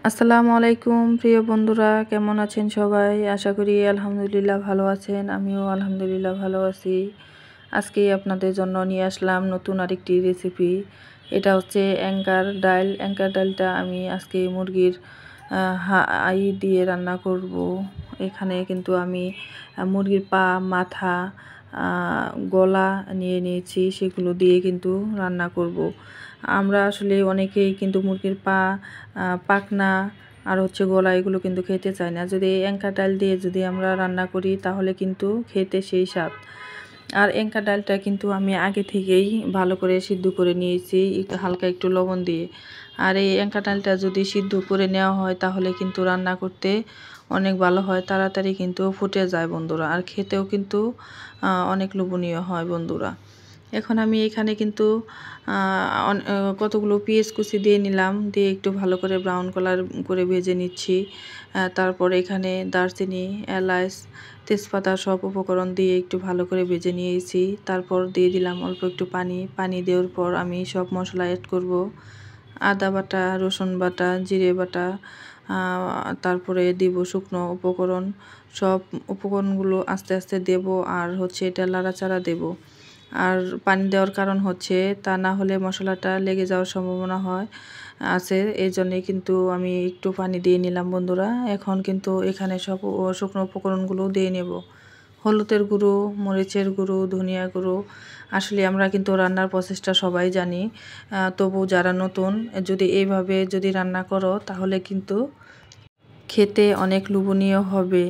আসসালামু আলাইকুম প্রিয় বন্ধুরা, কেমন আছেন সবাই? আশা করি আলহামদুলিল্লাহ ভালো আছেন। আমিও আলহামদুলিল্লাহ ভালো আছি। আজকে আপনাদের জন্য নিয়ে আসলাম নতুন আরেকটি রেসিপি। এটা হচ্ছে অ্যাঙ্কার ডাল। অ্যাঙ্কার ডালটা আমি আজকে মুরগির আই দিয়ে রান্না করব। এখানে কিন্তু আমি মুরগির পা, মাথা, গলা নিয়ে নিয়েছি, সেগুলো দিয়ে কিন্তু রান্না করব। আমরা আসলে অনেকেই কিন্তু মুরগির পা, পাখনা আর হচ্ছে গলা এগুলো কিন্তু খেতে চাই না। যদি অ্যাঙ্কার ডাল দিয়ে যদি আমরা রান্না করি তাহলে কিন্তু খেতে সেই স্বাদ। আর অ্যাঙ্কার ডালটা কিন্তু আমি আগে থেকেই ভালো করে সিদ্ধ করে নিয়েছি হালকা একটু লবণ দিয়ে। আর এই অ্যাঙ্কার ডালটা যদি সিদ্ধ করে নেওয়া হয় তাহলে কিন্তু রান্না করতে অনেক ভালো হয়, তাড়াতাড়ি কিন্তু ফুটে যায় বন্ধুরা। আর খেতেও কিন্তু অনেক লোভনীয় হয় বন্ধুরা। এখন আমি এখানে কিন্তু কতগুলো পেঁয়াজ কুচি দিয়ে নিলাম, দিয়ে একটু ভালো করে ব্রাউন কালার করে ভেজে নিচ্ছি। তারপর এখানে দারচিনি, এলাচ, তেজপাতা সব উপকরণ দিয়ে একটু ভালো করে ভেজে নিয়েছি। তারপর দিয়ে দিলাম অল্প একটু পানি দেওয়ার পর আমি সব মশলা অ্যাড করব। আদা বাটা, রসুন বাটা, জিরে বাটা, তারপরে দিব শুকনো উপকরণ। সব উপকরণগুলো আস্তে আস্তে দেব, আর হচ্ছে এটা নাড়াচাড়া দেব। আর পানি দেওয়ার কারণ হচ্ছে তা না হলে মশলাটা লেগে যাওয়ার সম্ভাবনা আছে। এই জন্যে কিন্তু আমি একটু পানি দিয়ে নিলাম বন্ধুরা। এখন কিন্তু এখানে সব শুকনো উপকরণগুলো দিয়ে নেব। হলুদের গুঁড়ো, মরিচের গুঁড়ো, ধনিয়া গুঁড়ো। আসলে আমরা কিন্তু রান্নার প্রসেসটা সবাই জানি, তবু যারা নতুন যদি এইভাবে যদি রান্না করো তাহলে কিন্তু খেতে অনেক লোভনীয় হবে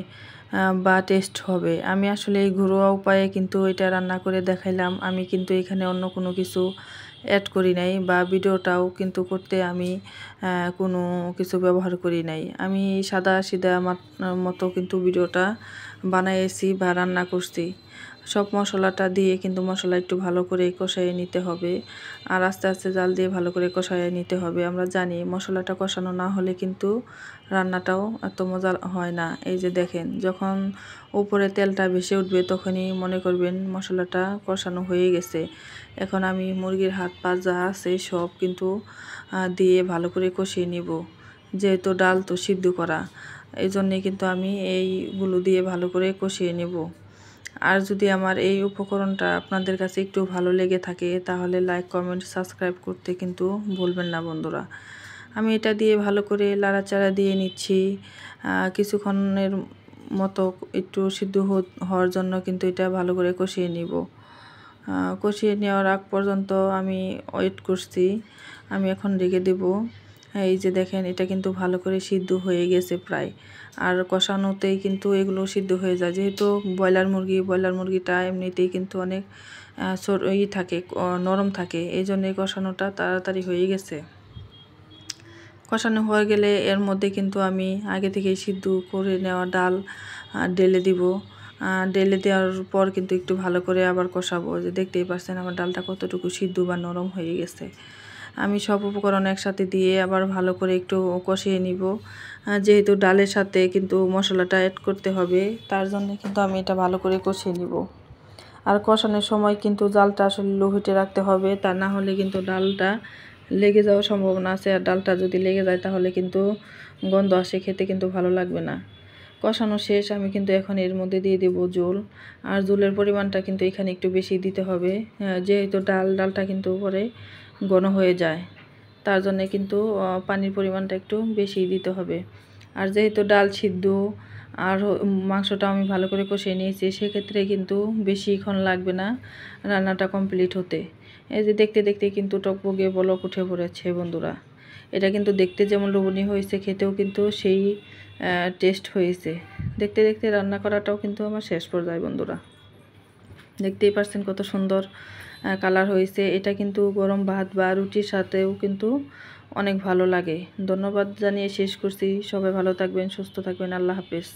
বা টেস্ট হবে। আমি আসলে এই ঘরোয়া উপায়ে কিন্তু এটা রান্না করে দেখাইলাম। আমি কিন্তু এখানে অন্য কোনো কিছু অ্যাড করি নাই, বা ভিডিওটাও কিন্তু করতে আমি কোনো কিছু ব্যবহার করি নাই। আমি সাদা সিধা মতো কিন্তু ভিডিওটা বানাইছি বা রান্না করছি। সব মশলাটা দিয়ে কিন্তু মশলা একটু ভালো করে কষাইয়ে নিতে হবে, আর আস্তে আস্তে জাল দিয়ে ভালো করে কষাইয়ে নিতে হবে। আমরা জানি মশলাটা কষানো না হলে কিন্তু রান্নাটাও এত মজা হয় না। এই যে দেখেন, যখন উপরে তেলটা ভেসে উঠবে তখনই মনে করবেন মশলাটা কষানো হয়ে গেছে। এখন আমি মুরগির হাত পা যা আছে সব কিন্তু দিয়ে ভালো করে কষিয়ে নিব। যেহেতু ডাল তো সিদ্ধ করা, এই জন্যে কিন্তু আমি এইগুলো দিয়ে ভালো করে কষিয়ে নেব। আর যদি আমার এই উপকরণটা আপনাদের কাছে একটু ভালো লেগে থাকে তাহলে লাইক, কমেন্ট, সাবস্ক্রাইব করতে কিন্তু ভুলবেন না বন্ধুরা। আমি এটা দিয়ে ভালো করে নাড়াচাড়া দিয়ে নিচ্ছি। কিছুক্ষণের মতো একটু সিদ্ধ হওয়ার জন্য কিন্তু এটা ভালো করে কষিয়ে নিব। কষিয়ে নেওয়ার আগ পর্যন্ত আমি ওয়েট করছি। আমি এখন রেখে দেব। এই যে দেখেন, এটা কিন্তু ভালো করে সিদ্ধ হয়ে গেছে প্রায়। আর কষানোতেই কিন্তু এগুলো সিদ্ধ হয়ে যায়, যেহেতু ব্রয়লার মুরগিটা এমনিতেই কিন্তু অনেক থাকে, নরম থাকে। এই জন্যই কষানোটা তাড়াতাড়ি হয়ে গেছে। কষানো হয়ে গেলে এর মধ্যে কিন্তু আমি আগে থেকেই সিদ্ধ করে নেওয়া ডাল ঢেলে দিব। ঢেলে দেওয়ার পর কিন্তু একটু ভালো করে আবার কষাবো। যে দেখতেই পাচ্ছেন আমার ডালটা কতটুকু সিদ্ধ বা নরম হয়ে গেছে। আমি সব উপকরণ একসাথে দিয়ে আবার ভালো করে একটু কষিয়ে নিব। যেহেতু ডালের সাথে কিন্তু মশলাটা অ্যাড করতে হবে, তার জন্য কিন্তু আমি এটা ভালো করে কষিয়ে নিব। আর কষানোর সময় কিন্তু জালটা আসলে লো হিটে রাখতে হবে, তা না হলে কিন্তু ডালটা লেগে যাওয়ার সম্ভাবনা আছে। আর ডালটা যদি লেগে যায় তাহলে কিন্তু গন্ধ আসে, খেতে কিন্তু ভালো লাগবে না। কষানো শেষ, আমি কিন্তু এখন এর মধ্যে দিয়ে দেব ঝোল। আর ঝোলের পরিমাণটা কিন্তু এখানে একটু বেশি দিতে হবে, যেহেতু ডালটা কিন্তু পরে ঘন হয়ে যায়, তার জন্য কিন্তু পানির পরিমাণটা একটু বেশি দিতে হবে। আর যেহেতু ডাল সিদ্ধ আর মাংসটা আমি ভালো করে কষিয়ে নিয়েছি, সেক্ষেত্রে কিন্তু বেশিক্ষণ লাগবে না রান্নাটা কমপ্লিট হতে। এই যে দেখতে দেখতে কিন্তু টকবগে বলক উঠে পড়েছে বন্ধুরা। এটা কিন্তু দেখতে যেমন লোভনীয় হয়েছে, খেতেও কিন্তু সেই টেস্ট হয়েছে। দেখতে দেখতে রান্না করাটাও কিন্তু আমার শেষ পর্যায়ে বন্ধুরা। দেখতেই পাচ্ছেন কত সুন্দর কালার হয়েছে। এটা কিন্তু গরম ভাত বা রুটির সাথেও কিন্তু অনেক ভালো লাগে। ধন্যবাদ জানিয়ে শেষ করছি। সবাই ভালো থাকবেন, সুস্থ থাকবেন। আল্লাহ হাফেজ।